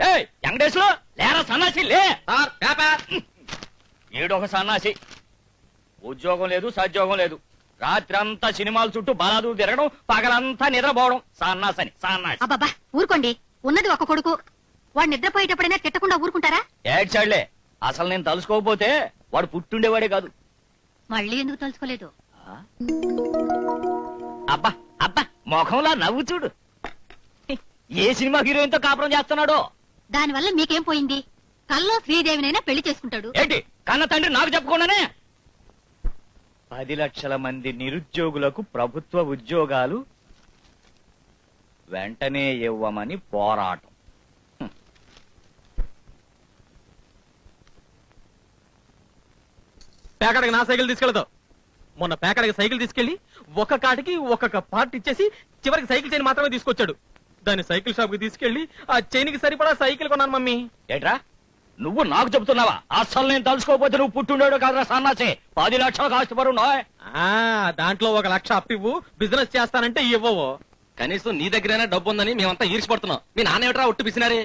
వెంకటేశ్వర లేరా సన్నాసి లే. ఏడొక సన్నాసి, ఉద్యోగం లేదు సద్యోగం లేదు, రాత్రి అంతా సినిమాల చుట్టూ బలాదు తిరగడం, పగలంతా నిద్రపోవడం. సన్నాసని సన్నాసి. అబ్బబ్బా ఊరుకోండి, ఉన్నది ఒక కొడుకు, వాడు నిద్రపోయేటప్పుడైనా తిట్టకుండా ఊరుకుంటారా? ఏడ్చాడులే, అసలు నేను తలుసుకోకపోతే వాడు పుట్టుండేవాడే కాదు. మళ్ళీ ఎందుకు తలుచుకోలేదు? అబ్బా అబ్బా ముఖంలా నవ్వు చూడు. ఏ సినిమా హీరోయిన్ తో కాపురం చేస్తున్నాడో. దానివల్ల మీకేం పోయింది? కల్లో శ్రీదేవినైనా పెళ్లి చేసుకుంటాడు. ఏంటి కన్న తండ్రి నాకు చెప్పకుండానే? 10 లక్షల మంది నిరుద్యోగులకు ప్రభుత్వ ఉద్యోగాలు వెంటనే ఇవ్వమని పోరాటం. పేకాడికి నా సైకిల్ తీసుకెళ్తావు. మొన్న పేకాడికి సైకిల్ తీసుకెళ్లి ఒక కాటికి ఒక్కొక్క పార్ట్ ఇచ్చేసి చివరికి సైకిల్ చైన్ మాత్రమే తీసుకొచ్చాడు. దాన్ని సైకిల్ షాప్ కి తీసుకెళ్లి ఆ చైన్ కి సరిపడా సైకిల్ కొన్నాను మమ్మీ. ఏట్రా నువ్వు నాకు చెప్తున్నావా? అసలు నేను తలుసుకోకపోతే నువ్వు పుట్టుండేడు కాదురా సన్నాసే. 10 లక్షలు కాస్తుపరు. దాంట్లో 1 లక్ష అప్పివ్వు, బిజినెస్ చేస్తానంటే ఇవ్వవు. కనీసం నీ దగ్గరైనా డబ్బు ఉందని మేమంతా ఈర్చిపడుతున్నాం. మీ నాన్న ఏమిట్రా ఒట్టు పిసినారే?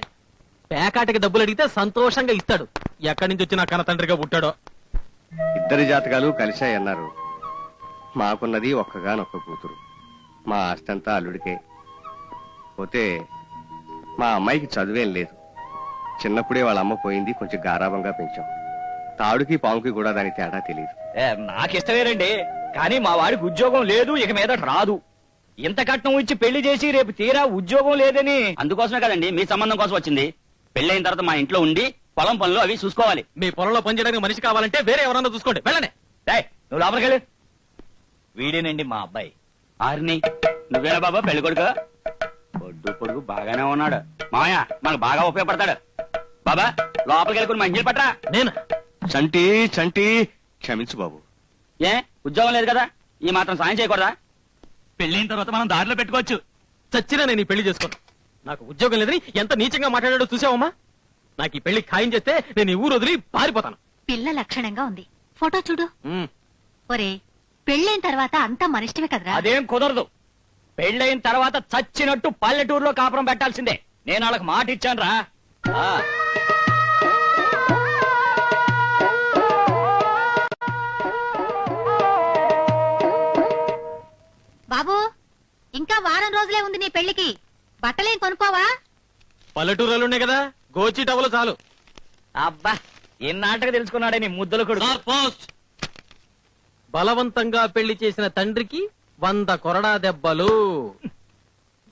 పేకాటికి డబ్బులు అడిగితే సంతోషంగా ఇస్తాడు. ఎక్కడి నుంచి వచ్చిన కన్న తండ్రిగా పుట్టాడో. ఇద్దరి జాతకాలు కలిశాయన్నారు. మాకున్నది ఒక్కగానొక్క కూతురు. మా ఆస్తంతా అల్లుడికే. పోతే మా అమ్మాయికి చదువేం లేదు. చిన్నప్పుడే వాళ్ళ అమ్మ పోయింది. కొంచెం గారాబంగా పెంచాం. తాడుకి పాముకి కూడా దాని తేడా తెలియదు. నాకిష్టమేనండి, కానీ మా వాడికి ఉద్యోగం లేదు, ఇక మీద రాదు. ఇంత కట్నం ఇచ్చి పెళ్లి చేసి రేపు తీరా ఉద్యోగం లేదని. అందుకోసమే కదండి మీ సంబంధం కోసం వచ్చింది. పెళ్ళైన తర్వాత మా ఇంట్లో ఉండి పొలం పనులు అవి చూసుకోవాలి. మీ పొలంలో పనిచేయడానికి మనిషి కావాలంటే వేరే ఎవరన్నా చూసుకోండి. వెళ్ళండి. నువ్వు లోపలికెళ్ళు. వీడేనండి మా అబ్బాయి. ఆరిని నువ్వేనా బాబా పెళ్లి కొడుకు? పొడుగు బాగానే ఉన్నాడు. మామయ్య మనకు బాగా ఉపయోగపడతాడు. బాబా లోపలికి వెళ్ళుకుని మంచిలు పట్టరా. నేను చంటి చంటి క్షమించు బాబు. ఏ ఉద్యోగం లేదు కదా, ఈ మాత్రం సాయం చేయకూడదా? పెళ్ళైన తర్వాత మనం దారిలో పెట్టుకోవచ్చు. చచ్చినా నేను ఈ పెళ్లి చేసుకోను. నాకు ఉద్యోగం లేదని ఎంత నీచంగా మాట్లాడాడో చూసావమ్మా. నాకు ఈ పెళ్లి ఖాయం చేస్తే నేను ఈ ఊరు వదిలి పారిపోతాను. పిల్ల లక్షణంగా ఉంది, ఫోటో చూడు. ఒరే పెళ్ళైన తర్వాత అంతా మనిష్టమే కదరా. అదేం కుదరదు. పెళ్ళైన తర్వాత చచ్చినట్టు పల్లెటూరులో కాపురం పెట్టాల్సిందే. నేను వాళ్ళకి మాట ఇచ్చాను రా. బాబు ఇంకా వారం రోజులే ఉంది నీ పెళ్లికి. బట్టలేం కొనుక్కోవా? పల్లెటూరులో ఉన్నాయి కదా, గోచి టవలు చాలు. అబ్బా ఎన్నాటగా తెలుసుకున్నాడే నీ ముద్దలు కొడుకు. బలవంతంగా పెళ్లి చేసిన తండ్రికి 100 కొరడా దెబ్బలు.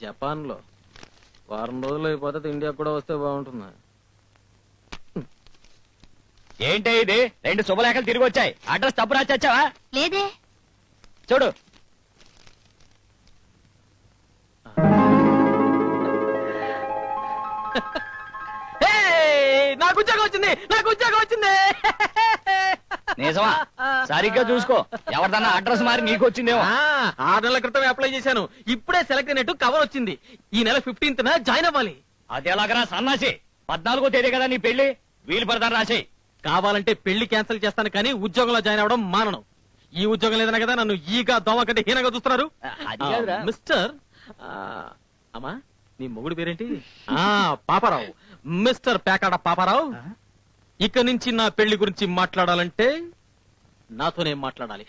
జపాన్ లో వారం రోజులు అయిపోతే ఇండియా కూడా వస్తే బాగుంటుంది. ఏంటి ఇది? 2 శుభలేఖలు తిరిగి వచ్చాయి. అడ్రస్ తప్పు రాచచ్చావా? లేదే. చూడు. నాకు ఉద్యోగం వచ్చింది, నాకు ఉద్యోగం వచ్చింది. నిజమా? సరిగ్గా చూసుకో, ఎవరిదన్నా అడ్రస్ మారి నీకు వచ్చిందేమో. 6 నెలల క్రితం అప్లై చేశాను. ఇప్పుడే సెలెక్ట్ అయినట్టు కవర్ వచ్చింది. ఈ నెల 15న జాయిన్ అవ్వాలి. అది ఎలాగరా సన్నాసి? 14వ తేదీ కదా నీ పెళ్లి. వీలు పడతాను రాసేయి. కావాలంటే పెళ్లి క్యాన్సిల్ చేస్తాను, కానీ ఉద్యోగంలో జాయిన్ అవ్వడం మానను. ఈ ఉద్యోగం లేదన్నా కదా నన్ను ఈగా దోమ కంటే హీనంగా చూస్తున్నారు. మిస్టర్ అమ్మా నీ మొగుడు పేరేంటి? పాపారావు. మిస్టర్ పేకాడ పాపారావు, ఇక నుంచి నా పెళ్లి గురించి మాట్లాడాలంటే నాతోనే మాట్లాడాలి.